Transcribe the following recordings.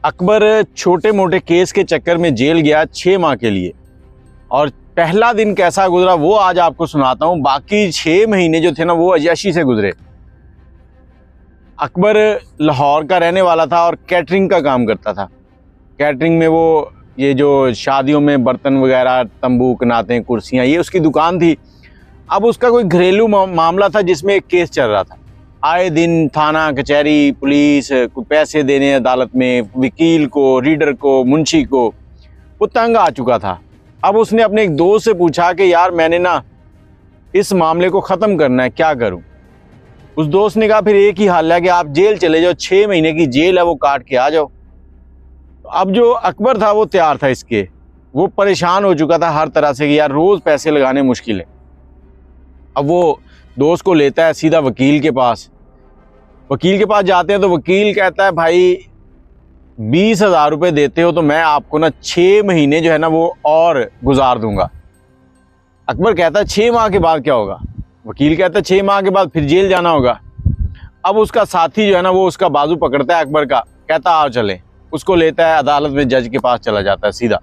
अकबर छोटे मोटे केस के चक्कर में जेल गया 6 माह के लिए, और पहला दिन कैसा गुजरा वो आज आपको सुनाता हूं। बाकी 6 महीने जो थे ना वो अय्याशी से गुजरे। अकबर लाहौर का रहने वाला था और कैटरिंग का काम करता था। कैटरिंग में वो ये जो शादियों में बर्तन वगैरह, तंबू, कनातें, कुर्सियाँ, ये उसकी दुकान थी। अब उसका कोई घरेलू मामला था जिसमें एक केस चल रहा था। आए दिन थाना, कचहरी, पुलिस, पैसे देने अदालत में, वकील को, रीडर को, मुंशी को, वो तंग आ चुका था। अब उसने अपने एक दोस्त से पूछा कि यार मैंने ना इस मामले को ख़त्म करना है, क्या करूं? उस दोस्त ने कहा फिर एक ही हाल है कि आप जेल चले जाओ, 6 महीने की जेल है, वो काट के आ जाओ। अब जो अकबर था वो तैयार था इसके, वो परेशान हो चुका था हर तरह से कि यार रोज़ पैसे लगाने मुश्किल है। अब वो दोस्त को लेता है सीधा वकील के पास। वकील के पास जाते हैं तो वकील कहता है भाई 20,000 रुपये देते हो तो मैं आपको ना 6 महीने जो है ना वो और गुजार दूंगा। अकबर कहता है 6 माह के बाद क्या होगा? वकील कहता है 6 माह के बाद फिर जेल जाना होगा। अब उसका साथी जो है ना वो उसका बाजू पकड़ता है अकबर का, कहता आओ चले। उसको लेता है अदालत में, जज के पास चला जाता है सीधा।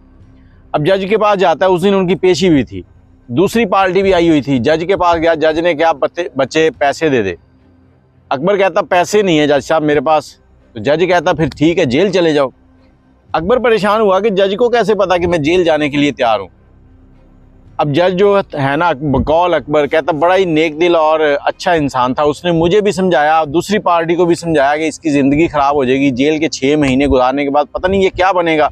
अब जज के पास जाता है, उस दिन उनकी पेशी हुई थी, दूसरी पार्टी भी आई हुई थी। जज के पास गया, जज ने क्या बच्चे पैसे दे दे। अकबर कहता पैसे नहीं है जज साहब मेरे पास। तो जज कहता फिर ठीक है जेल चले जाओ। अकबर परेशान हुआ कि जज को कैसे पता कि मैं जेल जाने के लिए तैयार हूँ। अब जज जो है ना बकौल अकबर, कहता बड़ा ही नेक दिल और अच्छा इंसान था, उसने मुझे भी समझाया, दूसरी पार्टी को भी समझाया कि इसकी ज़िंदगी ख़राब हो जाएगी, जेल के 6 महीने गुजारने के बाद पता नहीं ये क्या बनेगा।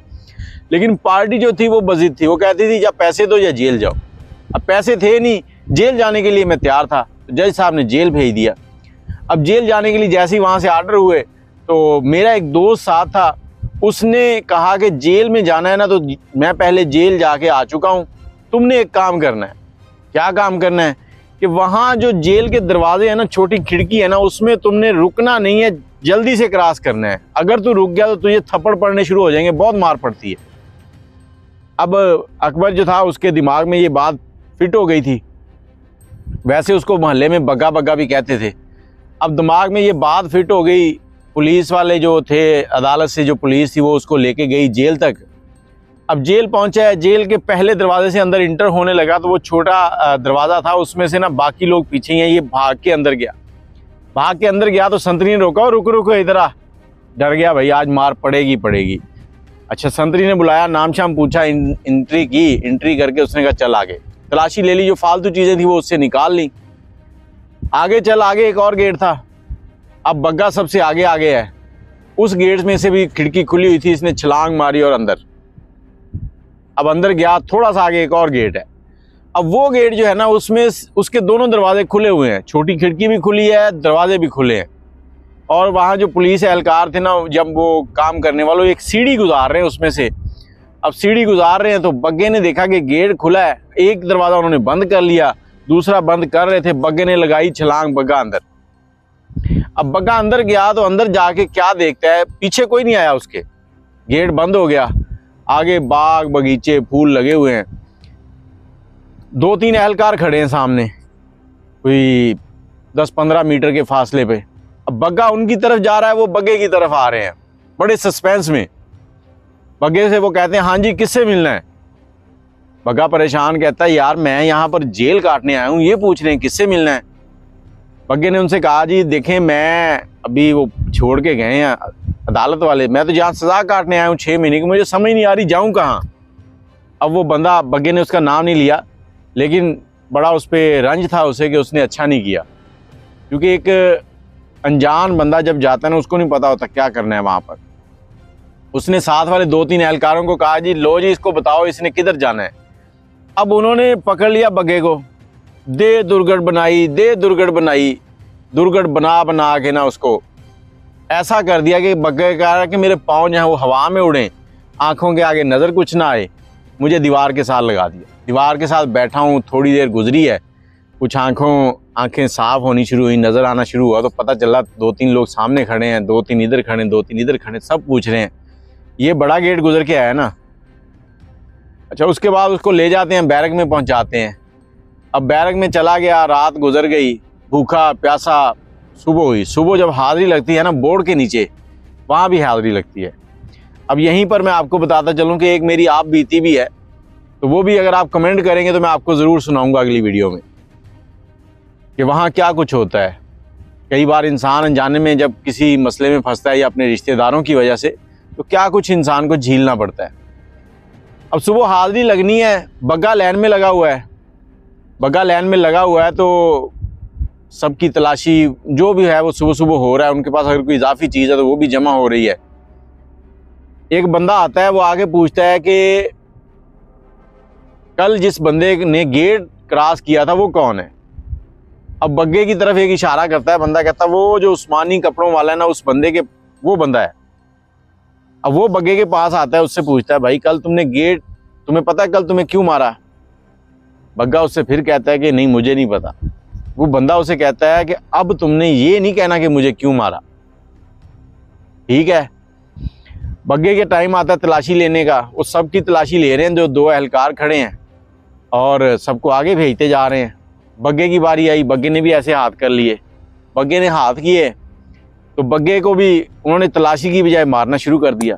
लेकिन पार्टी जो थी वो बज़िद थी, वो कहती थी या पैसे दो या जेल जाओ। अब पैसे थे नहीं, जेल जाने के लिए मैं तैयार था, तो जज साहब ने जेल भेज दिया। अब जेल जाने के लिए जैसे ही वहाँ से आर्डर हुए तो मेरा एक दोस्त साथ था, उसने कहा कि जेल में जाना है ना तो मैं पहले जेल जाके आ चुका हूँ, तुमने एक काम करना है। क्या काम करना है? कि वहाँ जो जेल के दरवाजे हैं ना, छोटी खिड़की है ना, उसमें तुमने रुकना नहीं है, जल्दी से क्रॉस करना है। अगर तू रुक गया तो तुझे थप्पड़ पड़ने शुरू हो जाएंगे, बहुत मार पड़ती है। अब अकबर जो था उसके दिमाग में ये बात फिट हो गई थी। वैसे उसको मोहल्ले में बग्गा बग्गा भी कहते थे। अब दिमाग में ये बात फिट हो गई। पुलिस वाले जो थे, अदालत से जो पुलिस थी वो उसको लेके गई जेल तक। अब जेल पहुंचा है, जेल के पहले दरवाजे से अंदर इंटर होने लगा तो वो छोटा दरवाज़ा था, उसमें से ना बाकी लोग पीछे हैं, ये भाग के अंदर गया। भाग के अंदर गया तो संतरी ने रोका, रुको रुको इधर आ। डर गया भाई, आज मार पड़ेगी पड़ेगी। अच्छा, संतरी ने बुलाया, नाम शाम पूछा, एंट्री की, एंट्री करके उसने कहा चल आगे। तलाशी ले ली, जो फालतू चीज़ें थी वो उससे निकाल ली। आगे चल, आगे एक और गेट था। अब बग्गा सबसे आगे आगे है, उस गेट में से भी खिड़की खुली हुई थी, इसने छलांग मारी और अंदर। अब अंदर गया, थोड़ा सा आगे एक और गेट है। अब वो गेट जो है ना उसमें उसके दोनों दरवाजे खुले हुए हैं, छोटी खिड़की भी खुली है, दरवाजे भी खुले हैं। और वहाँ जो पुलिस एहलकार थे ना, जब वो काम करने वालों, एक सीढ़ी गुजार रहे हैं उसमें से। अब सीढ़ी गुजार रहे हैं तो बग्गे ने देखा कि गेट खुला है, एक दरवाज़ा उन्होंने बंद कर लिया, दूसरा बंद कर रहे थे, बग्गे ने लगाई छलांग, बग्गा अंदर। अब बग्गा अंदर गया तो अंदर जाके क्या देखता है, पीछे कोई नहीं आया उसके, गेट बंद हो गया। आगे बाग बगीचे, फूल लगे हुए हैं, 2-3 एहलकार खड़े हैं सामने, कोई 10-15 मीटर के फासले पे। अब बग्गा उनकी तरफ जा रहा है, वो बग्गे की तरफ आ रहे हैं, बड़े सस्पेंस में। बग्गे से वो कहते हैं हाँ जी किससे मिलना है? बग्गा परेशान कहता है यार मैं यहाँ पर जेल काटने आया हूँ, ये पूछ रहे हैं किससे मिलना है। बग्गे ने उनसे कहा जी देखें, मैं अभी वो छोड़ के गए हैं अदालत वाले, मैं तो जहाँ सज़ा काटने आया हूँ 6 महीने की, मुझे समझ नहीं आ रही जाऊँ कहाँ। अब वो बंदा, बग्गे ने उसका नाम नहीं लिया, लेकिन बड़ा उस पर रंज था उसे कि उसने अच्छा नहीं किया, क्योंकि एक अनजान बंदा जब जाता है ना उसको नहीं पता होता क्या करना है वहाँ पर। उसने साथ वाले 2-3 एहलकारों को कहा जी लो जी इसको बताओ इसने किधर जाना है। अब उन्होंने पकड़ लिया बग्गे को, दे दुर्गढ़ बनाई, दे दुर्गढ़ बनाई, दुर्गढ़ बना बना के ना उसको ऐसा कर दिया कि बग्गे कह रहा कि मेरे पाँव जो हैं वो हवा में उड़ें, आँखों के आगे नज़र कुछ ना आए। मुझे दीवार के साथ लगा दिया, दीवार के साथ बैठा हूँ, थोड़ी देर गुजरी है, कुछ आंखें साफ होनी शुरू हुई, नज़र आना शुरू हुआ तो पता चला 2-3 लोग सामने खड़े हैं, 2-3 इधर खड़े, 2-3 इधर खड़े, सब पूछ रहे हैं ये बड़ा गेट गुजर के आया ना। अच्छा, उसके बाद उसको ले जाते हैं, बैरक में पहुंचाते हैं। अब बैरक में चला गया, रात गुजर गई, भूखा प्यासा, सुबह हुई। सुबह जब हाज़िरी लगती है ना बोर्ड के नीचे, वहाँ भी हाज़िरी लगती है। अब यहीं पर मैं आपको बताता चलूँ कि एक मेरी आप बीती भी है, तो वो भी अगर आप कमेंट करेंगे तो मैं आपको ज़रूर सुनाऊंगा अगली वीडियो में कि वहाँ क्या कुछ होता है। कई बार इंसान अनजाने में जब किसी मसले में फंसता है या अपने रिश्तेदारों की वजह से, तो क्या कुछ इंसान को झेलना पड़ता है। अब सुबह हाज़िरी लगनी है, बग्गा लाइन में लगा हुआ है, बग्गा लाइन में लगा हुआ है, तो सबकी तलाशी जो भी है वो सुबह सुबह हो रहा है। उनके पास अगर कोई इजाफी चीज़ है तो वो भी जमा हो रही है। एक बंदा आता है, वो आगे पूछता है कि कल जिस बंदे ने गेट क्रॉस किया था वो कौन है। अब बग्गे की तरफ एक इशारा करता है, बंदा कहता है वो जो उस्मानी कपड़ों वाला है ना, उस बंदे के वो बंदा है। अब वो बग्गे के पास आता है, उससे पूछता है भाई कल तुमने गेट, तुम्हें पता है कल तुम्हें क्यों मारा। बग्गा उससे फिर कहता है कि नहीं मुझे नहीं पता। वो बंदा उसे कहता है कि अब तुमने ये नहीं कहना कि मुझे क्यों मारा, ठीक है। बग्गे के टाइम आता है तलाशी लेने का, वो सबकी तलाशी ले रहे हैं, जो दो एहलकार खड़े हैं और सबको आगे भेजते जा रहे हैं। बग्गे की बारी आई, बग्गे ने भी ऐसे हाथ कर लिए। बग्गे ने हाथ किए तो बग्गे को भी उन्होंने तलाशी की बजाय मारना शुरू कर दिया।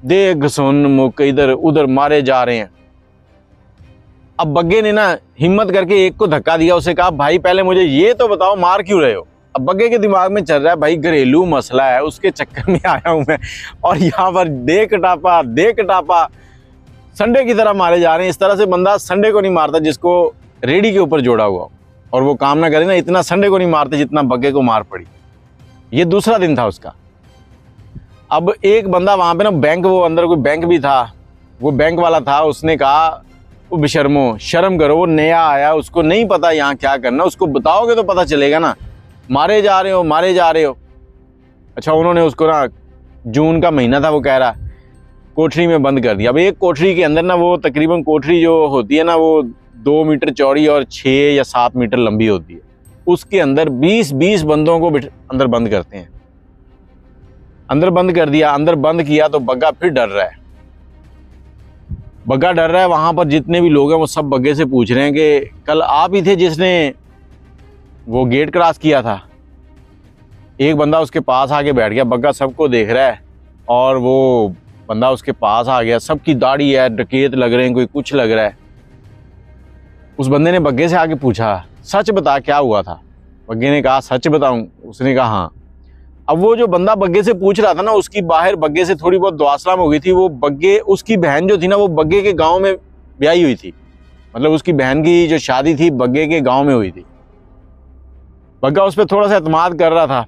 दे घसुन मुक इधर उधर मारे जा रहे हैं। अब बग्गे ने ना हिम्मत करके एक को धक्का दिया, उसे कहा भाई पहले मुझे ये तो बताओ मार क्यों रहे हो। अब बग्गे के दिमाग में चल रहा है भाई घरेलू मसला है, उसके चक्कर में आया हूं मैं, और यहाँ पर दे कटापा संडे की तरह मारे जा रहे हैं। इस तरह से बंदा संडे को नहीं मारता जिसको रेडी के ऊपर जोड़ा हुआ और वो काम ना करे ना, इतना संडे को नहीं मारते जितना बग्गे को मार पड़ी। ये दूसरा दिन था उसका। अब एक बंदा वहां पे ना बैंक, वो अंदर कोई बैंक भी था, वो बैंक वाला था, उसने कहा वो बेशर्मो शर्म करो, वो नया आया, उसको नहीं पता यहाँ क्या करना, उसको बताओगे तो पता चलेगा ना, मारे जा रहे हो। अच्छा, उन्होंने उसको ना, जून का महीना था, वो कह रहा कोठरी में बंद कर दिया। अब एक कोठरी के अंदर ना, वो तकरीबन कोठरी जो होती है ना वो 2 मीटर चौड़ी और 6 या 7 मीटर लंबी होती है। उसके अंदर 20 बंदों को अंदर बंद करते हैं। अंदर बंद कर दिया, अंदर बंद किया तो बग्गा फिर डर रहा है। बग्गा डर रहा है, वहां पर जितने भी लोग हैं वो सब बग्गे से पूछ रहे हैं कि कल आप ही थे जिसने वो गेट क्रॉस किया था। एक बंदा उसके पास आके बैठ गया, बग्गा सबको देख रहा है और वो बंदा उसके पास आ गया। सबकी दाढ़ी है, डकैत लग रहे हैं, कोई कुछ लग रहा है। उस बंदे ने बग्गे से आके पूछा सच बता क्या हुआ था। बग्गे ने कहा सच बताऊं। उसने कहा हाँ। अब वो जो बंदा बग्गे से पूछ रहा था ना, उसकी बाहर बग्गे से थोड़ी बहुत दुआसलाम हो गई थी। वो बग्गे, उसकी बहन जो थी ना, वो बग्गे के गांव में ब्याही हुई थी, मतलब उसकी बहन की जो शादी थी बग्गे के गांव में हुई थी। बग्गा उस पर थोड़ा सा एतमाद कर रहा था।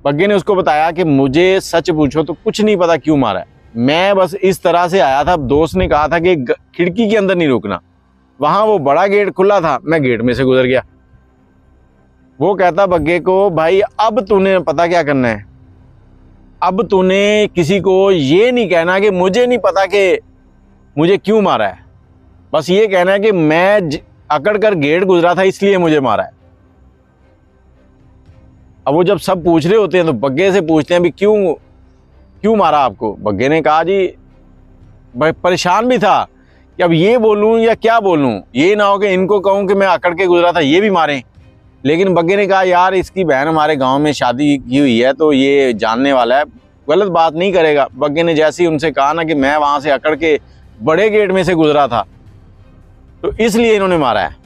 बग्गे ने उसको बताया कि मुझे सच पूछो तो कुछ नहीं पता क्यों मारा है, मैं बस इस तरह से आया था। दोस्त ने कहा था कि खिड़की के अंदर नहीं रुकना, वहां वो बड़ा गेट खुला था, मैं गेट में से गुजर गया। वो कहता बग्गे को भाई अब तूने पता क्या करना है, अब तूने किसी को ये नहीं कहना कि मुझे नहीं पता कि मुझे क्यों मारा है, बस ये कहना है कि मैं अकड़ कर गेट गुजरा था इसलिए मुझे मारा है। अब वो जब सब पूछ रहे होते हैं तो बग्गे से पूछते हैं भी क्यों मारा आपको। बग्गे ने कहा जी भाई परेशान भी था कि अब ये बोलूं या क्या बोलूं, ये ना हो कि इनको कहूं कि मैं अकड़ के गुजरा था ये भी मारें। लेकिन बग्गे ने कहा यार इसकी बहन हमारे गांव में शादी की हुई है तो ये जानने वाला है, गलत बात नहीं करेगा। बग्गे ने जैसे ही उनसे कहा ना कि मैं वहां से अकड़ के बड़े गेट में से गुजरा था तो इसलिए इन्होंने मारा है।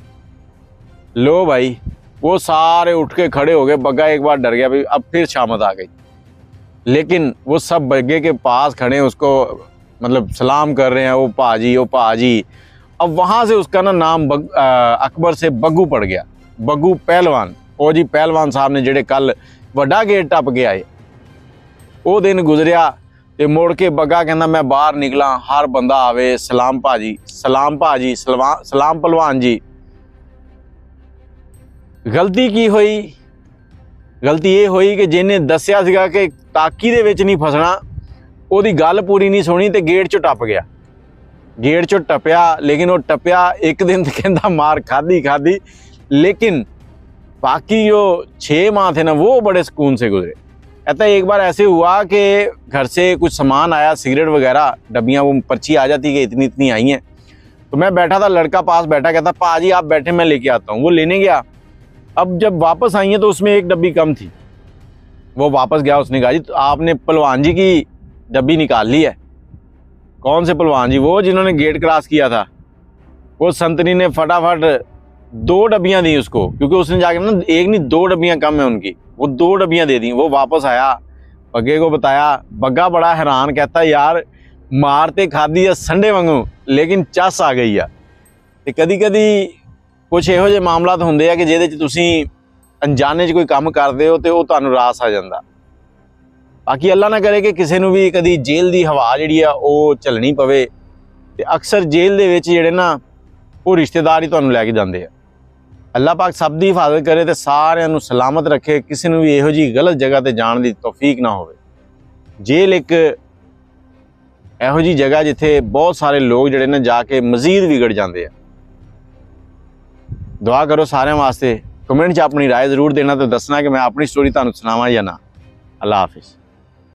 लो भाई, वो सारे उठ के खड़े हो गए। बग्गा एक बार डर गया भाई, अब फिर शामत आ गई। लेकिन वो सब बग्गे के पास खड़े हैं, उसको मतलब सलाम कर रहे हैं, ओ पाजी। अब वहां से उसका ना नाम अकबर से बग्गू पड़ गया, बग्गू पहलवान। ओ जी पहलवान साहब ने जेड़े कल वड्डा गेट टप के आए। वो दिन गुजरिया ते मुड़ के बग्गा कहना मैं बाहर निकला, हर बंदा आवे सलाम भाजी, सलाम पहलवान जी। गलती की हुई, गलती ये हुई कि जिन्हें दसिया सीगा कि ताकी दे विच नहीं फसना, ओदी गल पूरी नहीं सुनी ते गेट चो टप गया। गेट चो टपया, लेकिन वो टपया एक दिन तो कहता मार खादी, लेकिन बाकी जो 6 माह थे ना वो बड़े सुकून से गुजरे। कहता एक बार ऐसे हुआ कि घर से कुछ सामान आया, सिगरेट वगैरह डब्बियाँ, वो पर्ची आ जाती कि इतनी इतनी आई हैं। तो मैं बैठा था, लड़का पास बैठा, कहता पाजी आप बैठे मैं लेके आता हूँ। वो लेने गया। अब जब वापस आई है तो उसमें एक डब्बी कम थी। वो वापस गया, उसने कहा जी तो आपने पहलवान जी की डब्बी निकाल ली है। कौन से पहलवान जी? वो जिन्होंने गेट क्रॉस किया था। वो संतरी ने फटाफट 2 डब्बियाँ दी उसको, क्योंकि उसने जाके ना 1 नहीं 2 डब्बियाँ कम है उनकी, वो 2 डब्बियाँ दे दी। वो वापस आया, बग्गे को बताया। बग्गा बड़ा हैरान, कहता यार मारते खादी है संडे वांगू, लेकिन चस आ गई है। ਤੇ ਕਦੀ ਕੁਝ ਇਹੋ ਜਿਹੇ ਮਾਮਲਾਤ ਹੁੰਦੇ ਆ ਕਿ ਜਿਹਦੇ 'ਚ ਤੁਸੀਂ ਅਣਜਾਣੇ 'ਚ ਕੋਈ ਕੰਮ ਕਰਦੇ ਹੋ ਤੇ ਉਹ ਤੁਹਾਨੂੰ ਰਾਸ ਆ ਜਾਂਦਾ। ਬਾਕੀ ਅੱਲਾ ਨਾ ਕਰੇ ਕਿ ਕਿਸੇ ਨੂੰ ਵੀ ਕਦੀ ਜੇਲ੍ਹ ਦੀ ਹਵਾ ਜਿਹੜੀ ਆ ਉਹ ਝੱਲਣੀ ਪਵੇ, ਤੇ ਅਕਸਰ ਜੇਲ੍ਹ ਦੇ ਵਿੱਚ ਜਿਹੜੇ ਨਾ ਉਹ ਰਿਸ਼ਤੇਦਾਰ ਹੀ ਤੁਹਾਨੂੰ ਲੈ ਕੇ ਜਾਂਦੇ ਆ। ਅੱਲਾ ਪਾਕ ਸਭ ਦੀ ਹਿਫਾਜ਼ਤ ਕਰੇ ਤੇ ਸਾਰਿਆਂ ਨੂੰ ਸਲਾਮਤ ਰੱਖੇ, ਕਿਸੇ ਨੂੰ ਵੀ ਇਹੋ ਜਿਹੀ ਗਲਤ ਜਗ੍ਹਾ ਤੇ ਜਾਣ ਦੀ ਤੌਫੀਕ ਨਾ ਹੋਵੇ। ਜੇਲ੍ਹ ਇੱਕ ਇਹੋ ਜਿਹੀ ਜਗ੍ਹਾ ਜਿੱਥੇ ਬਹੁਤ ਸਾਰੇ ਲੋਕ ਜਿਹੜੇ ਨੇ ਜਾ ਕੇ ਮਜ਼ੀਦ ਵਿਗੜ ਜਾਂਦੇ ਆ। दुआ करो सारे वास्ते। कमेंट च अपनी राय जरूर देना, तो दसना कि मैं अपनी स्टोरी तुहानूं सुनावां या ना। अल्लाह हाफिज़।